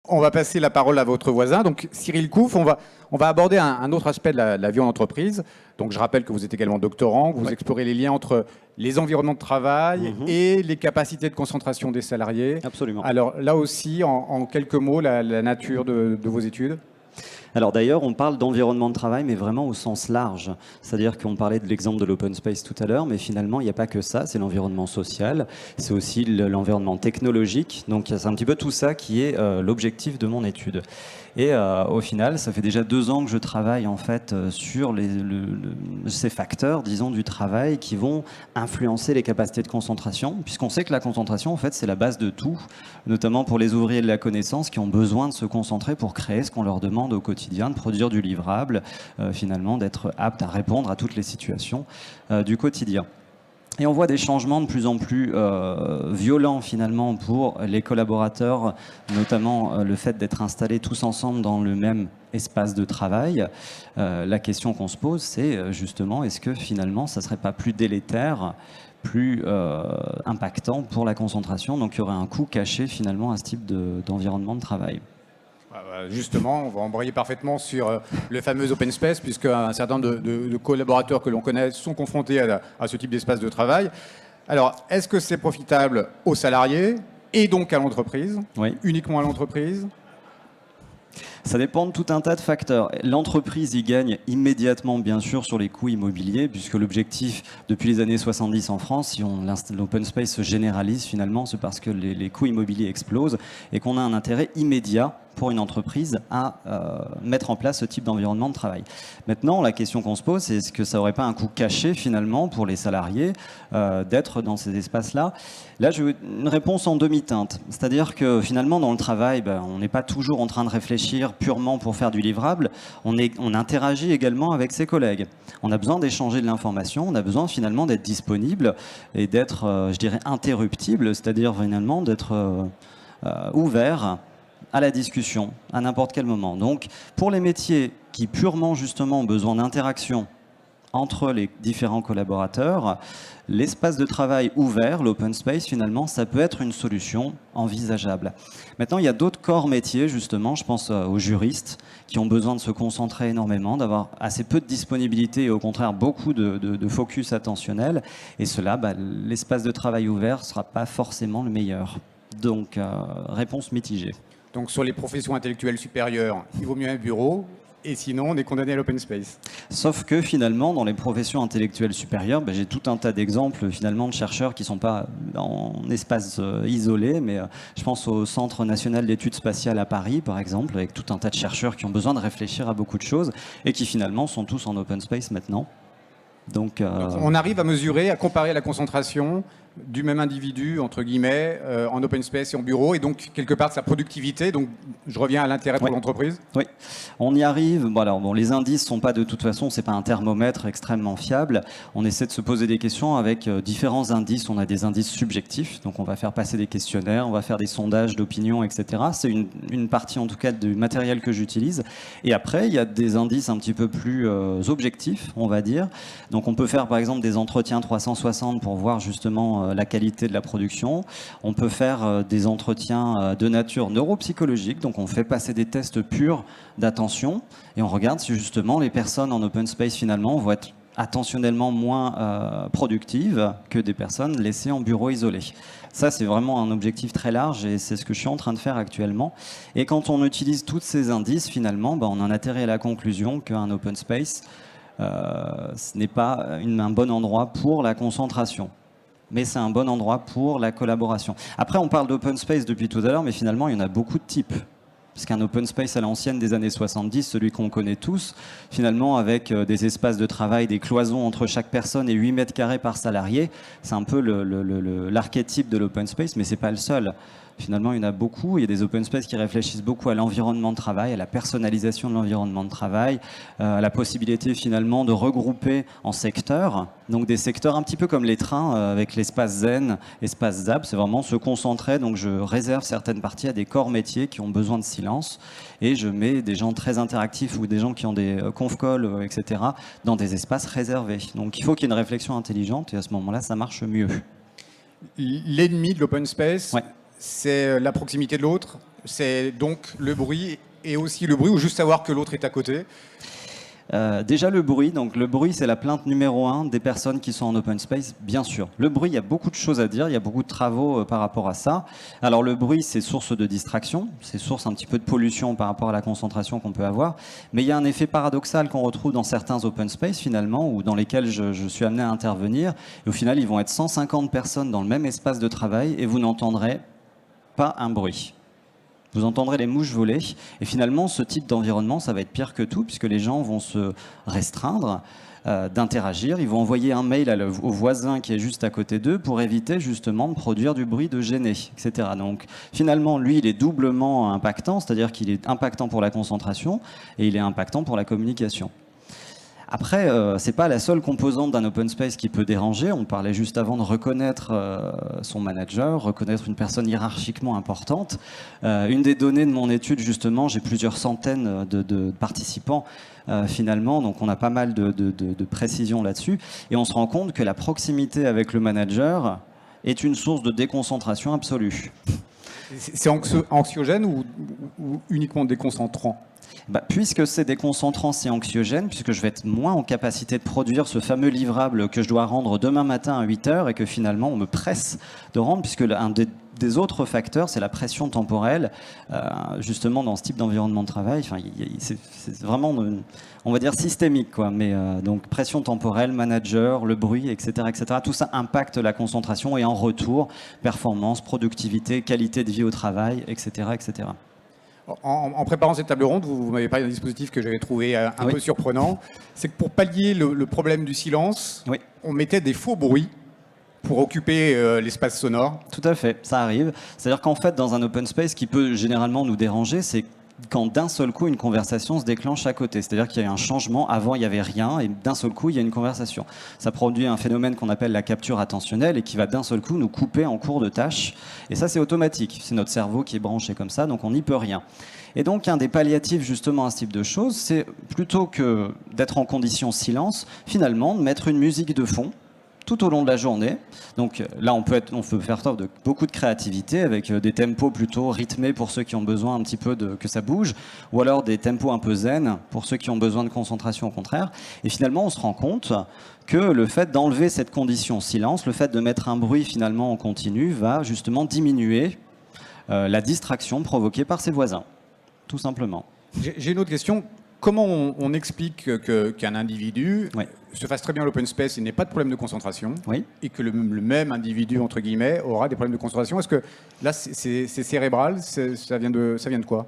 On va passer la parole à votre voisin. Donc, Cyril Kouf, on va aborder un autre aspect de la vie en entreprise. Donc, je rappelle que vous êtes également doctorant, que vous explorez les liens entre les environnements de travail et les capacités de concentration des salariés. Absolument. Alors, là aussi, en quelques mots, la nature de vos études. Alors d'ailleurs, on parle d'environnement de travail, mais vraiment au sens large. C'est-à-dire qu'on parlait de l'exemple de l'open space tout à l'heure, mais finalement, il n'y a pas que ça. C'est l'environnement social, c'est aussi l'environnement technologique. Donc c'est un petit peu tout ça qui est l'objectif de mon étude. Et au final, ça fait déjà 2 ans que je travaille en fait sur ces facteurs, disons, du travail qui vont influencer les capacités de concentration, puisqu'on sait que la concentration, en fait, c'est la base de tout, notamment pour les ouvriers de la connaissance qui ont besoin de se concentrer pour créer ce qu'on leur demande au quotidien, de produire du livrable, finalement, d'être apte à répondre à toutes les situations du quotidien. Et on voit des changements de plus en plus violents finalement pour les collaborateurs, notamment le fait d'être installés tous ensemble dans le même espace de travail. La question qu'on se pose, c'est justement, est-ce que finalement, ça ne serait pas plus délétère, plus impactant pour la concentration? Donc il y aurait un coût caché finalement à ce type d'environnement de travail. Justement, on va embrayer parfaitement sur le fameux open space, puisque un certain nombre de collaborateurs que l'on connaît sont confrontés à ce type d'espace de travail. Alors, est-ce que c'est profitable aux salariés et donc à l'entreprise? Oui. Uniquement à l'entreprise? Ça dépend de tout un tas de facteurs. L'entreprise y gagne immédiatement, bien sûr, sur les coûts immobiliers, puisque l'objectif, depuis les années 70 en France, si l'open space se généralise finalement, c'est parce que les coûts immobiliers explosent et qu'on a un intérêt immédiat pour une entreprise à mettre en place ce type d'environnement de travail. Maintenant, la question qu'on se pose, c'est est-ce que ça n'aurait pas un coût caché finalement pour les salariés d'être dans ces espaces-là? Là, je veux une réponse en demi-teinte. C'est-à-dire que finalement, dans le travail, on n'est pas toujours en train de réfléchir purement pour faire du livrable. On interagit également avec ses collègues. On a besoin d'échanger de l'information, on a besoin finalement d'être disponible et d'être, je dirais, interruptible, c'est-à-dire finalement d'être ouvert à la discussion, à n'importe quel moment. Donc, pour les métiers qui purement justement ont besoin d'interaction entre les différents collaborateurs, l'espace de travail ouvert, l'open space, finalement, ça peut être une solution envisageable. Maintenant, il y a d'autres corps métiers, justement, je pense aux juristes, qui ont besoin de se concentrer énormément, d'avoir assez peu de disponibilité et au contraire beaucoup de focus attentionnel. Et cela, l'espace de travail ouvert ne sera pas forcément le meilleur. Donc, réponse mitigée. Donc sur les professions intellectuelles supérieures, il vaut mieux un bureau, et sinon on est condamné à l'open space. Sauf que finalement, dans les professions intellectuelles supérieures, j'ai tout un tas d'exemples finalement de chercheurs qui ne sont pas en espace isolé, mais je pense au Centre national d'études spatiales à Paris, par exemple, avec tout un tas de chercheurs qui ont besoin de réfléchir à beaucoup de choses, et qui finalement sont tous en open space maintenant. Donc, on arrive à mesurer, à comparer la concentration du même individu, entre guillemets, en open space et en bureau, et donc quelque part de sa productivité. Donc je reviens à l'intérêt pour l'entreprise. Oui, on y arrive. Les indices sont pas de toute façon, c'est pas un thermomètre extrêmement fiable. On essaie de se poser des questions avec différents indices. On a des indices subjectifs, donc on va faire passer des questionnaires, on va faire des sondages d'opinion, etc. C'est une partie en tout cas du matériel que j'utilise. Et après, il y a des indices un petit peu plus objectifs, on va dire. Donc on peut faire par exemple des entretiens 360 pour voir justement la qualité de la production. On peut faire des entretiens de nature neuropsychologique, donc on fait passer des tests purs d'attention et on regarde si justement les personnes en open space finalement vont être attentionnellement moins productives que des personnes laissées en bureau isolé. Ça, c'est vraiment un objectif très large et c'est ce que je suis en train de faire actuellement. Et quand on utilise tous ces indices, finalement, on en atterrit à la conclusion qu'un open space, ce n'est pas un bon endroit pour la concentration, mais c'est un bon endroit pour la collaboration. Après, on parle d'open space depuis tout à l'heure, mais finalement, il y en a beaucoup de types. Parce qu'un open space à l'ancienne des années 70, celui qu'on connaît tous, finalement, avec des espaces de travail, des cloisons entre chaque personne et 8 mètres carrés par salarié, c'est un peu l'archétype de l'open space, mais ce n'est pas le seul. Finalement, il y en a beaucoup. Il y a des open space qui réfléchissent beaucoup à l'environnement de travail, à la personnalisation de l'environnement de travail, à la possibilité finalement de regrouper en secteurs. Donc des secteurs un petit peu comme les trains, avec l'espace zen, espace zap. C'est vraiment se concentrer. Donc je réserve certaines parties à des corps métiers qui ont besoin de silence. Et je mets des gens très interactifs ou des gens qui ont des conf-calls, etc. dans des espaces réservés. Donc il faut qu'il y ait une réflexion intelligente et à ce moment-là, ça marche mieux. L'ennemi de l'open space, c'est la proximité de l'autre C'est donc le bruit et aussi le bruit ou juste savoir que l'autre est à côté? Déjà le bruit, donc le bruit c'est la plainte numéro 1 des personnes qui sont en open space, bien sûr. Le bruit, il y a beaucoup de choses à dire, il y a beaucoup de travaux par rapport à ça. Alors le bruit c'est source de distraction, c'est source un petit peu de pollution par rapport à la concentration qu'on peut avoir, mais il y a un effet paradoxal qu'on retrouve dans certains open space finalement, ou dans lesquels je suis amené à intervenir, et au final ils vont être 150 personnes dans le même espace de travail et vous n'entendrez pas un bruit. Vous entendrez les mouches voler. Et finalement, ce type d'environnement, ça va être pire que tout, puisque les gens vont se restreindre d'interagir. Ils vont envoyer un mail au voisin qui est juste à côté d'eux pour éviter justement de produire du bruit, de gêner, etc. Donc finalement, lui, il est doublement impactant, c'est-à-dire qu'il est impactant pour la concentration et il est impactant pour la communication. Après, c'est pas la seule composante d'un open space qui peut déranger. On parlait juste avant de reconnaître son manager, reconnaître une personne hiérarchiquement importante. Une des données de mon étude, justement, j'ai plusieurs centaines de participants finalement, donc on a pas mal de précisions là-dessus. Et on se rend compte que la proximité avec le manager est une source de déconcentration absolue. C'est anxiogène ou uniquement déconcentrant? Puisque c'est déconcentrant, c'est anxiogène, puisque je vais être moins en capacité de produire ce fameux livrable que je dois rendre demain matin à 8h et que finalement on me presse de rendre, puisque un des autres facteurs, c'est la pression temporelle, justement dans ce type d'environnement de travail. Enfin, c'est vraiment, on va dire, systémique, quoi. Mais donc pression temporelle, manager, le bruit, etc., etc. Tout ça impacte la concentration et en retour, performance, productivité, qualité de vie au travail, etc., etc. En préparant cette table ronde, vous m'avez parlé d'un dispositif que j'avais trouvé un Oui. peu surprenant. C'est que pour pallier le problème du silence, Oui. on mettait des faux bruits pour occuper l'espace sonore. Tout à fait, ça arrive. C'est-à-dire qu'en fait, dans un open space, ce qui peut généralement nous déranger, c'est quand d'un seul coup, une conversation se déclenche à côté. C'est-à-dire qu'il y a eu un changement. Avant, il n'y avait rien, et d'un seul coup, il y a une conversation. Ça produit un phénomène qu'on appelle la capture attentionnelle et qui va d'un seul coup nous couper en cours de tâche. Et ça, c'est automatique. C'est notre cerveau qui est branché comme ça, donc on n'y peut rien. Et donc, un des palliatifs justement à ce type de choses, c'est plutôt que d'être en condition silence, finalement, de mettre une musique de fond tout au long de la journée. Donc là, on peut faire preuve de beaucoup de créativité avec des tempos plutôt rythmés pour ceux qui ont besoin un petit peu que ça bouge, ou alors des tempos un peu zen pour ceux qui ont besoin de concentration au contraire. Et finalement, on se rend compte que le fait d'enlever cette condition silence, le fait de mettre un bruit finalement en continu, va justement diminuer la distraction provoquée par ses voisins, tout simplement. J'ai une autre question. Comment on explique qu'un individu Oui. se fasse très bien l'open space et n'ait pas de problème de concentration, Oui. et que le même individu, entre guillemets, aura des problèmes de concentration? Est-ce que là, c'est cérébral? Ça vient de quoi?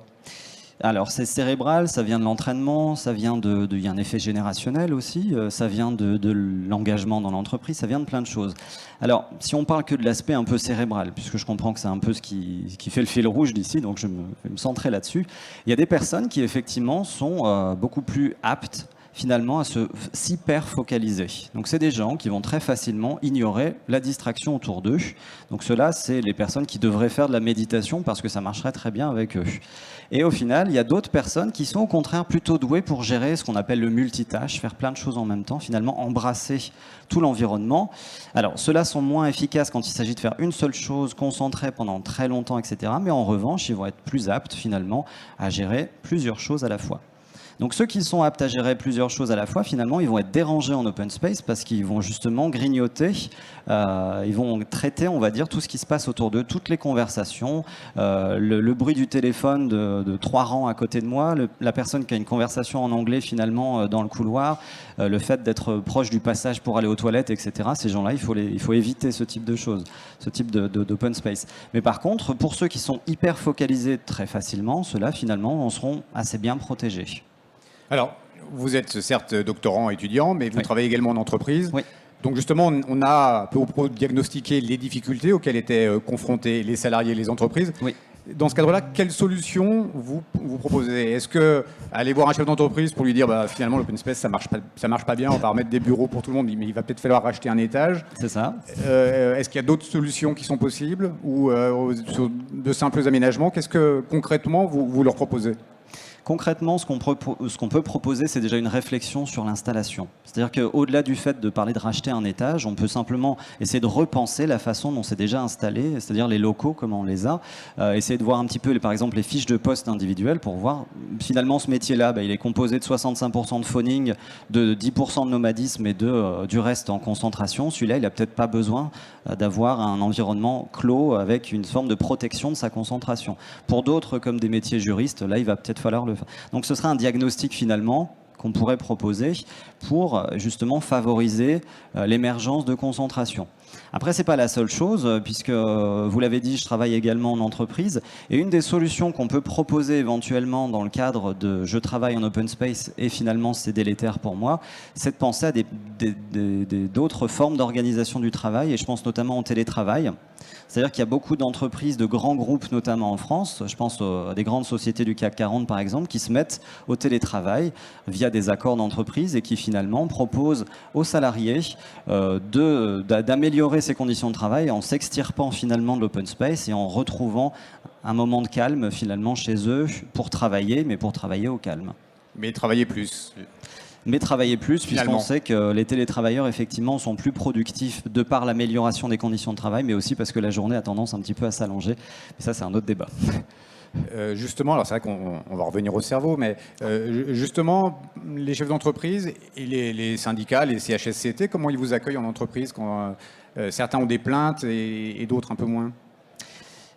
Alors c'est cérébral, ça vient de l'entraînement, ça vient il y a un effet générationnel aussi, ça vient de l'engagement dans l'entreprise, ça vient de plein de choses. Alors si on parle que de l'aspect un peu cérébral, puisque je comprends que c'est un peu ce qui fait le fil rouge d'ici, donc je vais me centrer là-dessus, il y a des personnes qui effectivement sont beaucoup plus aptes finalement à se s'hyper-focaliser. Donc c'est des gens qui vont très facilement ignorer la distraction autour d'eux. Donc ceux-là, c'est les personnes qui devraient faire de la méditation parce que ça marcherait très bien avec eux. Et au final, il y a d'autres personnes qui sont au contraire plutôt douées pour gérer ce qu'on appelle le multitâche, faire plein de choses en même temps, finalement embrasser tout l'environnement. Alors ceux-là sont moins efficaces quand il s'agit de faire une seule chose, concentrée pendant très longtemps, etc. Mais en revanche, ils vont être plus aptes finalement à gérer plusieurs choses à la fois. Donc ceux qui sont aptes à gérer plusieurs choses à la fois, finalement, ils vont être dérangés en open space parce qu'ils vont justement grignoter, ils vont traiter, on va dire, tout ce qui se passe autour d'eux, toutes les conversations, le bruit du téléphone de 3 rangs à côté de moi, la personne qui a une conversation en anglais finalement dans le couloir, le fait d'être proche du passage pour aller aux toilettes, etc. Ces gens-là, il faut éviter ce type de choses, ce type d'open space. Mais par contre, pour ceux qui sont hyper focalisés très facilement, ceux-là, finalement, en seront assez bien protégés. Alors, vous êtes certes doctorant, étudiant, mais vous Oui. travaillez également en entreprise. Oui. Donc justement, on a peu ou prou diagnostiqué les difficultés auxquelles étaient confrontés les salariés et les entreprises. Oui. Dans ce cadre-là, quelle solution vous proposez? Est-ce que aller voir un chef d'entreprise pour lui dire finalement l'open space ça marche pas bien, on va remettre des bureaux pour tout le monde, mais il va peut-être falloir racheter un étage. C'est ça. Est-ce qu'il y a d'autres solutions qui sont possibles ou sur de simples aménagements? Qu'est-ce que concrètement vous leur proposez? Concrètement, ce qu'on peut proposer, c'est déjà une réflexion sur l'installation. C'est-à-dire qu'au-delà du fait de parler de racheter un étage, on peut simplement essayer de repenser la façon dont c'est déjà installé, c'est-à-dire les locaux, comment on les a, essayer de voir un petit peu, par exemple, les fiches de poste individuelles pour voir, finalement, ce métier-là, il est composé de 65% de phoning, de 10% de nomadisme et du reste en concentration. Celui-là, il n'a peut-être pas besoin d'avoir un environnement clos avec une forme de protection de sa concentration. Pour d'autres, comme des métiers juristes, là, il va peut-être falloir le faire. Donc ce serait un diagnostic finalement qu'on pourrait proposer pour justement favoriser l'émergence de concentration. Après, ce n'est pas la seule chose, puisque vous l'avez dit, je travaille également en entreprise. Et une des solutions qu'on peut proposer éventuellement dans le cadre de je travaille en open space et finalement c'est délétère pour moi, c'est de penser à d'autres formes d'organisation du travail, et je pense notamment au télétravail. C'est-à-dire qu'il y a beaucoup d'entreprises, de grands groupes, notamment en France, je pense à des grandes sociétés du CAC 40 par exemple, qui se mettent au télétravail via des accords d'entreprise et qui finalement proposent aux salariés d'améliorer ses conditions de travail en s'extirpant finalement de l'open space et en retrouvant un moment de calme finalement chez eux pour travailler, mais pour travailler au calme. Mais travailler plus. Mais travailler plus, puisqu'on sait que les télétravailleurs, effectivement, sont plus productifs de par l'amélioration des conditions de travail, mais aussi parce que la journée a tendance un petit peu à s'allonger. Mais ça, c'est un autre débat. Justement, alors c'est vrai qu'on va revenir au cerveau, mais justement, les chefs d'entreprise et les syndicats, les CHSCT, comment ils vous accueillent en entreprise quand certains ont des plaintes et d'autres un peu moins?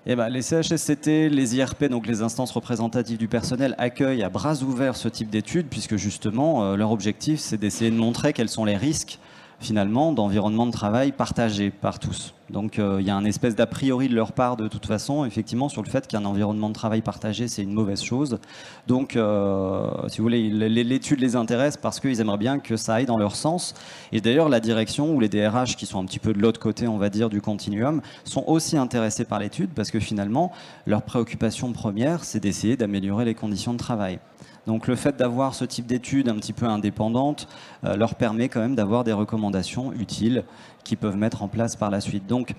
Eh ben, les CHSCT, les IRP, donc les instances représentatives du personnel, accueillent à bras ouverts ce type d'études, puisque justement, leur objectif, c'est d'essayer de montrer quels sont les risques, finalement, d'environnement de travail partagé par tous. Donc il y a un espèce d'a priori de leur part, de toute façon, effectivement, sur le fait qu'un environnement de travail partagé, c'est une mauvaise chose. Donc, si vous voulez, l'étude les intéresse parce qu'ils aimeraient bien que ça aille dans leur sens. Et d'ailleurs, la direction ou les DRH, qui sont un petit peu de l'autre côté, on va dire, du continuum, sont aussi intéressés par l'étude parce que finalement, leur préoccupation première, c'est d'essayer d'améliorer les conditions de travail. Donc le fait d'avoir ce type d'études un petit peu indépendantes leur permet quand même d'avoir des recommandations utiles qu'ils peuvent mettre en place par la suite. Donc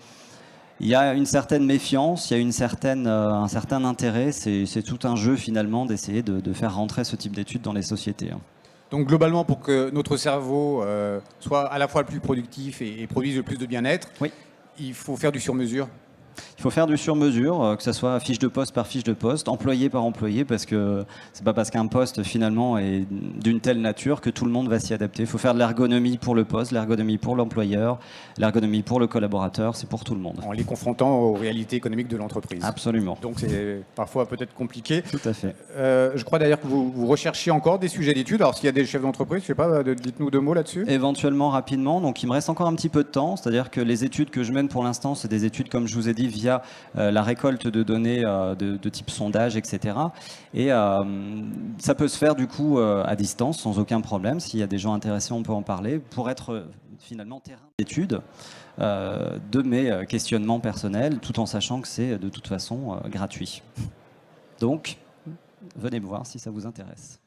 il y a une certaine méfiance, il y a un certain intérêt, c'est tout un jeu finalement d'essayer de faire rentrer ce type d'études dans les sociétés. Donc globalement, pour que notre cerveau soit à la fois le plus productif et produise le plus de bien-être, oui, il faut faire du sur-mesure. Il faut faire du sur-mesure, que ce soit fiche de poste par fiche de poste, employé par employé, parce que c'est pas parce qu'un poste finalement est d'une telle nature que tout le monde va s'y adapter. Il faut faire de l'ergonomie pour le poste, l'ergonomie pour l'employeur, l'ergonomie pour le collaborateur, c'est pour tout le monde. En les confrontant aux réalités économiques de l'entreprise. Absolument. Donc c'est parfois peut-être compliqué. Tout à fait. Je crois d'ailleurs que vous recherchez encore des sujets d'études. Alors s'il y a des chefs d'entreprise, je sais pas, dites-nous 2 mots là-dessus. Éventuellement, rapidement. Donc il me reste encore un petit peu de temps, c'est-à-dire que les études que je mène pour l'instant, c'est des études, comme je vous ai dit, via la récolte de données de type sondage, etc. Et ça peut se faire du coup à distance, sans aucun problème. S'il y a des gens intéressés, on peut en parler, pour être finalement terrain d'étude de mes questionnements personnels, tout en sachant que c'est de toute façon gratuit. Donc, venez me voir si ça vous intéresse.